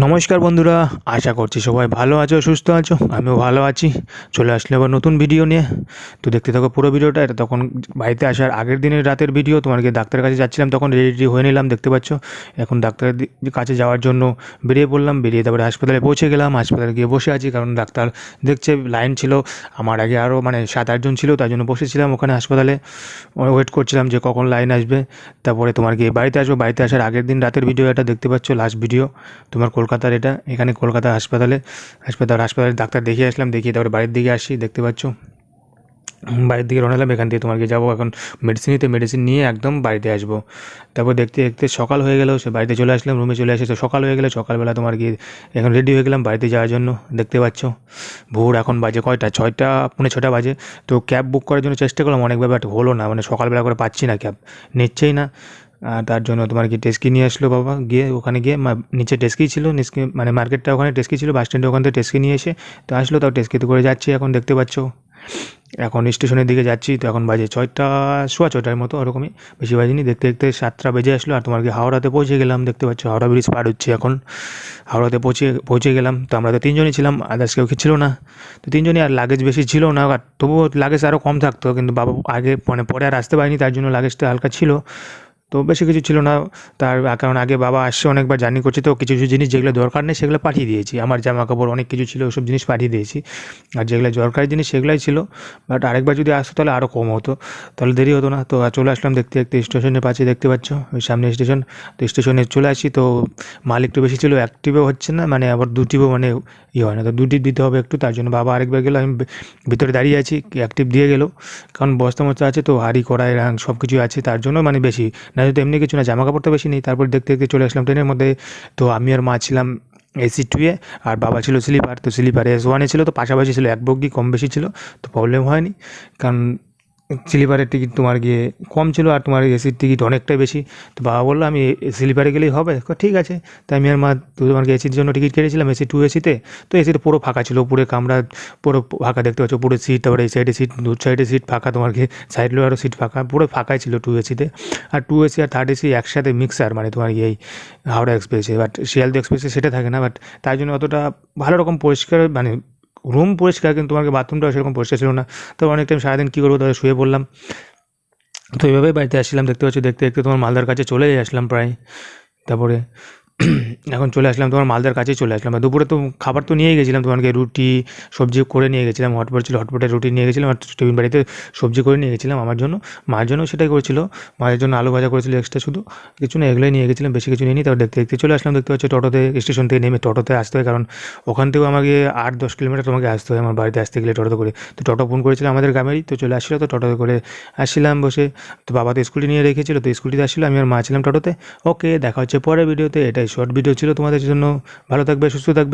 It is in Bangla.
নমস্কার বন্ধুরা, আশা করছি সবাই ভালো আছো, সুস্থ আছো। আমিও ভালো আছি। চলে আসলে আবার নতুন ভিডিও নিয়ে। তো দেখতে থাকো পুরো ভিডিওটা। এটা তখন বাড়িতে আসার আগের দিনের রাতের ভিডিও। তোমাকে ডাক্তারের কাছে যাচ্ছিলাম, তখন রেডি হয়ে নিলাম, দেখতে পাচ্ছ। এখন ডাক্তারের কাছে যাওয়ার জন্য বেরিয়ে পড়লাম। বেরিয়ে তারপরে হাসপাতালে পৌঁছে গেলাম। হাসপাতালে গিয়ে বসে আছি, কারণ ডাক্তার দেখছে। লাইন ছিল আমার আগে আরও 7-8 জন ছিল, তার জন্য বসেছিলাম ওখানে হাসপাতালে। ওয়েট করছিলাম যে কখন লাইন আসবে। তারপরে তোমার গিয়ে বাড়িতে আসবো। বাড়িতে আসার আগের দিন রাতের ভিডিও এটা দেখতে পাচ্ছ, লাস্ট ভিডিও তোমার কলকাতার। এটা এখানে কলকাতা হাসপাতালে ডাক্তার দেখিয়ে আসলাম। দেখিয়ে তারপরে বাড়ির দিকে আসি, দেখতে পাচ্ছ। বাড়ির দিকে রওনা হলাম। এখান থেকে তোমাকে যাবো এখন মেডিসিন নিয়ে একদম বাড়িতে আসবো। তারপর দেখতে দেখতে সকাল হয়ে গেল। সে বাড়িতে চলে আসলাম, রুমে চলে আসে, তো সকাল হয়ে গেলো। সকালবেলা তোমার গিয়ে এখন রেডি হয়ে গেলাম বাড়িতে যাওয়ার জন্য, দেখতে পাচ্ছ। ভোর এখন বাজে কয়টা, 6টা, পৌনে 6টা বাজে। তো ক্যাব বুক করার জন্য চেষ্টা করলাম অনেকবার, বাট হলো না, সকালবেলা করে পাচ্ছি না, ক্যাব নিচ্ছেই না। তার জন্য তোমার কি টেস্কি নিয়ে আসলো বাবা। গিয়ে ওখানে গিয়ে নিচে টেস্কি ছিল, মার্কেটটা ওখানে টেস্কি ছিল, বাস স্ট্যান্ডে ওখান থেকে টেস্কি নিয়ে এসে তো আসলো। তাও টেস্কিতে করে যাচ্ছি এখন, দেখতে পাচ্ছ। এখন স্টেশনের দিকে যাচ্ছি। তো এখন বাজে 6টা, সোয়া 6টার মতো, ওরকমই, বেশি বাজেনি। দেখতে দেখতে 7টা বেজে আসলো। আর তোমার কি হাওড়াতে পৌঁছে গেলাম, দেখতে পাচ্ছ। হাওড়া ব্রিজ পার হচ্ছে এখন। হাওড়াতে পৌঁছে গেলাম। তো আমরা তো 3জনই ছিলাম, আদার্স কেউ ছিল না। তো 3জনই, আর লাগেজ বেশি ছিল না, আর তবুও লাগেজ আরও কম থাকতো, কিন্তু বাবা আগে পরে আর আসতে পারিনি, তার জন্য লাগেজটা হালকা ছিল। তো বেশি কিছু ছিল না। কারণ আগে বাবা আসছে, অনেকবার জার্নি করছে, তো কিছু কিছু জিনিস যেগুলো দরকার নেই সেগুলো পাঠিয়ে দিয়েছি। আমার জামা কাপড় অনেক কিছু ছিল, ওসব জিনিস পাঠিয়ে দিয়েছি। আর যেগুলো দরকারি জিনিস সেগুলোই ছিল। বাট আরেকবার যদি আসতো তাহলে আরও কম হতো, তাহলে দেরি হতো না। তো চলে আসলাম দেখতে দেখতে স্টেশনের পাশে, দেখতে পাচ্ছ ওই সামনে স্টেশন। তো স্টেশনে চলে আসি। তো মাল একটু বেশি ছিল, অ্যাক্টিভও হচ্ছে না, আবার দুটিও ইয়ে হয় না। তো দুটি দিতে হবে একটু, তার জন্য বাবা আরেকবার গেলো। আমি ভিতরে দাঁড়িয়ে আছি, অ্যাক্টিভ দিয়ে গেলো। কারণ বস্তা মস্তা আছে, তো হাঁড়ি কড়াই সব কিছুই আছে, তার জন্য বেশি না, তো এমনি কিছু না, জামা কাপড় তো বেশি নেই। তারপর দেখতে দেখতে চলে আসলাম ট্রেনের মধ্যে। তো আমি আর মা ছিলাম এসি 2-এ, আর বাবা ছিল স্লিপার। তো স্লিপারে S1-এ ছিল, তো পাশাপাশি ছিল, এক বগি কম বেশি ছিল, তো প্রবলেম হয়নি। কারণ স্লিপারের টিকিট তোমার গিয়ে কম ছিল, আর তোমার এসির টিকিট অনেকটাই বেশি। তো বাবা বললো আমি স্লিপারে গেলেই হবে। ঠিক আছে। তাই আমি আর মা তো তোমার এসির জন্য টিকিট কেটেছিলাম, এসি 2 এসিতে। তো এসিতে পুরো ফাঁকা ছিল, উপরে কামরা পুরো ফাঁকা, দেখতে পাচ্ছ। পুরো সিট, তারপরে এই সাইডে সিট, দু সাইডে সিট ফাঁকা, তোমার সাইড লোয়ারও সিট ফাঁকা, পুরো ফাঁকাই ছিল 2 এসিতে। আর 2 এসি আর 3rd এসি একসাথে মিক্সার, তোমার এই হাওড়া এক্সপ্রেসে। বাট শিয়ালদা এক্সপ্রেসে সেটা থাকে না। বাট তাই জন্য অতটা ভালো রকম পরিষ্কার, রুম পরিষ্কার, কিন্তু তোমাকে বাথরুমটাও সেরকম পরিষ্কার ছিল না। তো অনেক টাইম সারাদিন কী করবো, তাহলে শুয়ে পড়লাম। তো এইভাবেই বাড়িতে আসছিলাম, দেখতে পাচ্ছ। দেখতে দেখতে তোমার মালদার কাছে চলেই আসলাম প্রায়। তারপরে এখন চলে আসলাম তোমার মালদার কাছেই চলে আসলাম। আর দুপুরে তো খাবার তো নিয়েই গেছিলাম, তোমাকে রুটি সবজি করে নিয়ে গেছিলাম। হটপট ছিল, হটপটে রুটি নিয়ে গেছিলাম, আর টিফিন বাড়িতে সবজি করে নিয়ে গেছিলাম আমার জন্য। মায়ের জন্য সেটাই করেছিল। মায়ের জন্য আলু ভাজা করেছিল এক্সট্রা, শুধু কিছু না, এগুলোই নিয়ে গেছিলাম, বেশি কিছু নিয়ে নিই। তারপর দেখতে দেখতে চলে আসলাম, দেখতে পাচ্ছ। টোটোতে, স্টেশন থেকে নেমে টোটোতে আসতে হয়, কারণ ওখান থেকেও আমাকে 8-10 কিলোমিটার তোমাকে আসতে হয় আমার বাড়িতে আসতে গেলে টোটোতে করে। তো টোটো ফোন করেছিলাম আমাদের গ্রামেরই, তো চলে আসছিলো। তো টোটোতে করে আসছিলাম বসে। তো বাবা তো স্কুটি নিয়ে রেখেছিল, তো স্কুটিতে আসছিলো, আমি আর মা ছিলাম টোটোতে। ওকে, দেখা হচ্ছে পরের ভিডিওতে। এটাই শর্ট ভিডিও ছিল তোমাদের জন্য। ভালো থাকবে, সুস্থ থাকবে।